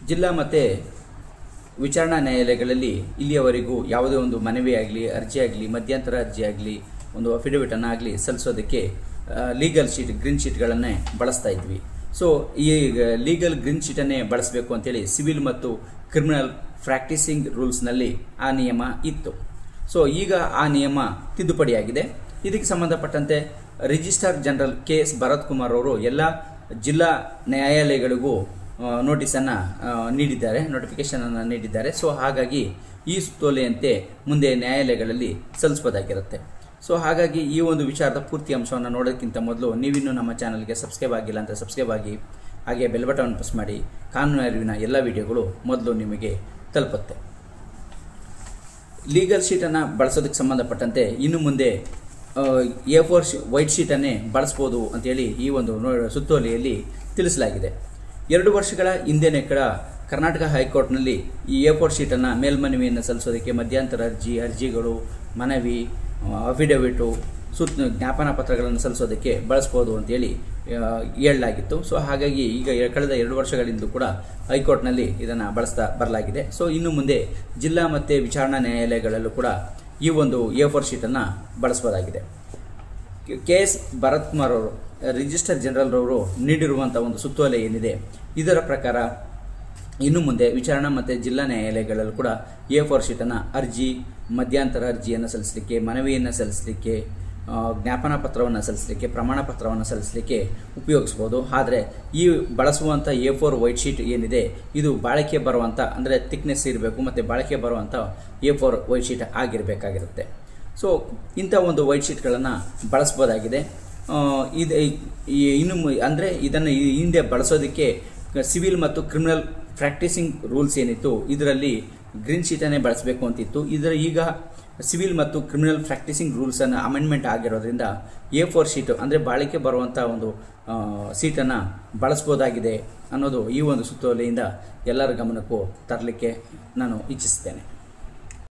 ಜಿಲ್ಲಾ ಮತ್ತು ವಿಚಾರಣಾ ನ್ಯಾಯಾಲಯಗಳಲ್ಲಿ ಇಲ್ಲಿಯವರೆಗೂ ಯಾವುದೇ ಒಂದು ಮನವಿ ಆಗಲಿ, ಅರ್ಜಿ ಆಗಲಿ, ಮಧ್ಯಂತರ ಅರ್ಜಿ ಆಗಲಿ, ಒಂದು ಅಫಿಡವಿಟನ್ನು ಆಗಲಿ ಸಲ್ಲಿಸೋದಕ್ಕೆ ಲೀಗಲ್ ಶೀಟ್, ಗ್ರೀನ್ ಶೀಟ್ಗಳನ್ನೇ ಬಳಸ್ತಾ ಇದ್ವಿ. ಸೊ ಈ ಲೀಗಲ್ ಗ್ರೀನ್ ಶೀಟನ್ನೇ ಬಳಸಬೇಕು ಅಂತೇಳಿ ಸಿವಿಲ್ ಮತ್ತು ಕ್ರಿಮಿನಲ್ ಪ್ರಾಕ್ಟೀಸಿಂಗ್ ರೂಲ್ಸ್ನಲ್ಲಿ ಆ ನಿಯಮ ಇತ್ತು. ಸೊ ಈಗ ಆ ನಿಯಮ ತಿದ್ದುಪಡಿಯಾಗಿದೆ. ಇದಕ್ಕೆ ಸಂಬಂಧಪಟ್ಟಂತೆ registrar general KS Bharat Kumar ಅವರು ಎಲ್ಲ ಜಿಲ್ಲಾ ನ್ಯಾಯಾಲಯಗಳಿಗೂ ನೋಟಿಫಿಕೇಶನ್ ಅನ್ನು ನೀಡಿದ್ದಾರೆ. ಸೊ ಹಾಗಾಗಿ ಈ ಸುತ್ತೋಲೆಯಂತೆ ಮುಂದೆ ನ್ಯಾಯಾಲಯಗಳಲ್ಲಿ ಸಲ್ಲಿಸಬಹುದಾಗಿರುತ್ತೆ. ಸೊ ಹಾಗಾಗಿ ಈ ಒಂದು ವಿಚಾರದ ಪೂರ್ತಿ ಅಂಶವನ್ನು ನೋಡೋದಕ್ಕಿಂತ ಮೊದಲು ನೀವಿನ್ನೂ ನಮ್ಮ ಚಾನಲ್ಗೆ ಸಬ್ಸ್ಕ್ರೈಬ್ ಆಗಿಲ್ಲ ಅಂತ ಸಬ್ಸ್ಕ್ರೈಬ್ ಆಗಿ, ಹಾಗೆ ಬೆಲ್ ಬಟನ್ ಪ್ರೆಸ್ ಮಾಡಿ. ಕಾನೂನು ಅರಿವಿನ ಎಲ್ಲ ವಿಡಿಯೋಗಳು ಮೊದಲು ನಿಮಗೆ ತಲುಪುತ್ತೆ. ಲೀಗಲ್ ಶೀಟನ್ನು ಬಳಸೋದಕ್ಕೆ ಸಂಬಂಧಪಟ್ಟಂತೆ ಇನ್ನು ಮುಂದೆ A4 ವೈಟ್ ಶೀಟನ್ನೇ ಬಳಸ್ಬೋದು ಅಂತೇಳಿ ಈ ಒಂದು ಸುತ್ತೋಲೆಯಲ್ಲಿ ತಿಳಿಸಲಾಗಿದೆ. 2 ವರ್ಷಗಳ ಹಿಂದೆನೇ ಕರ್ನಾಟಕ ಹೈಕೋರ್ಟ್ನಲ್ಲಿ ಈ A4 ಶೀಟನ್ನು ಮೇಲ್ಮನವಿಯನ್ನು ಸಲ್ಲಿಸೋದಕ್ಕೆ ಮಧ್ಯಂತರ ಅರ್ಜಿಗಳು, ಮನವಿ, ಅಫಿಡವಿಟು, ಜ್ಞಾಪನಾ ಪತ್ರಗಳನ್ನು ಸಲ್ಲಿಸೋದಕ್ಕೆ ಬಳಸ್ಬೋದು ಅಂತೇಳಿ ಹೇಳಲಾಗಿತ್ತು. ಸೊ ಹಾಗಾಗಿ ಈಗ ಕಳೆದ 2 ವರ್ಷಗಳಿಂದ ಕೂಡ ಹೈಕೋರ್ಟ್ನಲ್ಲಿ ಇದನ್ನು ಬಳಸ್ತಾ ಬರಲಾಗಿದೆ. ಸೊ ಇನ್ನು ಮುಂದೆ ಜಿಲ್ಲಾ ಮತ್ತು ವಿಚಾರಣಾ ನ್ಯಾಯಾಲಯಗಳಲ್ಲೂ ಕೂಡ ಈ ಒಂದು A4 ಶೀಟನ್ನು ಬಳಸಬಹುದಾಗಿದೆ. KS ಭರತ್ ಕುಮಾರ್ ಅವರು, ರಿಜಿಸ್ಟ್ರಾರ್ ಜನರಲ್ ಅವರು ನೀಡಿರುವಂಥ ಒಂದು ಸುತ್ತೋಲೆ ಏನಿದೆ, ಇದರ ಪ್ರಕಾರ ಇನ್ನು ಮುಂದೆ ವಿಚಾರಣಾ ಮತ್ತು ಜಿಲ್ಲಾ ನ್ಯಾಯಾಲಯಗಳಲ್ಲೂ ಕೂಡ A4 ಶೀಟನ್ನು ಅರ್ಜಿ, ಮಧ್ಯಂತರ ಅರ್ಜಿಯನ್ನು ಸಲ್ಲಿಸಲಿಕ್ಕೆ, ಮನವಿಯನ್ನು ಸಲ್ಲಿಸಲಿಕ್ಕೆ, ಜ್ಞಾಪನಾ ಪತ್ರವನ್ನು ಸಲ್ಲಿಸಲಿಕ್ಕೆ, ಪ್ರಮಾಣ ಪತ್ರವನ್ನು ಸಲ್ಲಿಸಲಿಕ್ಕೆ ಉಪಯೋಗಿಸ್ಬೋದು. ಆದರೆ ಈ ಬಳಸುವಂಥ A4 ವೈಟ್ ಶೀಟ್ ಏನಿದೆ, ಇದು ಬಾಳಿಕೆ ಬರುವಂಥ, ಅಂದರೆ ಥಿಕ್ನೆಸ್ ಇರಬೇಕು ಮತ್ತು ಬಾಳಿಕೆ ಬರುವಂಥ A4 ವೈಟ್ ಶೀಟ್ ಆಗಿರಬೇಕಾಗಿರುತ್ತೆ. ಸೊ ಇಂಥ ಒಂದು ವೈಟ್ ಶೀಟ್ಗಳನ್ನು ಬಳಸ್ಬೋದಾಗಿದೆ. ಇನ್ನು ಅಂದರೆ ಇದನ್ನು ಹಿಂದೆ ಬಳಸೋದಕ್ಕೆ ಸಿವಿಲ್ ಮತ್ತು ಕ್ರಿಮಿನಲ್ ಪ್ರಾಕ್ಟೀಸಿಂಗ್ ರೂಲ್ಸ್ ಏನಿತ್ತು, ಇದರಲ್ಲಿ ಗ್ರೀನ್ ಶೀಟನ್ನೇ ಬಳಸಬೇಕು ಅಂತಿತ್ತು. ಈಗ ಸಿವಿಲ್ ಮತ್ತು ಕ್ರಿಮಿನಲ್ ಪ್ರಾಕ್ಟೀಸಿಂಗ್ ರೂಲ್ಸನ್ನು ಅಮೆಂಡ್ಮೆಂಟ್ ಆಗಿರೋದ್ರಿಂದ A4 ಶೀಟು ಅಂದರೆ ಬಾಳಿಕೆ ಬರುವಂಥ ಒಂದು ಸೀಟನ್ನು ಬಳಸ್ಬೋದಾಗಿದೆ ಅನ್ನೋದು ಈ ಒಂದು ಸುತ್ತೋಲೆಯಿಂದ ಎಲ್ಲರ ಗಮನಕ್ಕೂ ತರಲಿಕ್ಕೆ ನಾನು ಇಚ್ಛಿಸ್ತೇನೆ.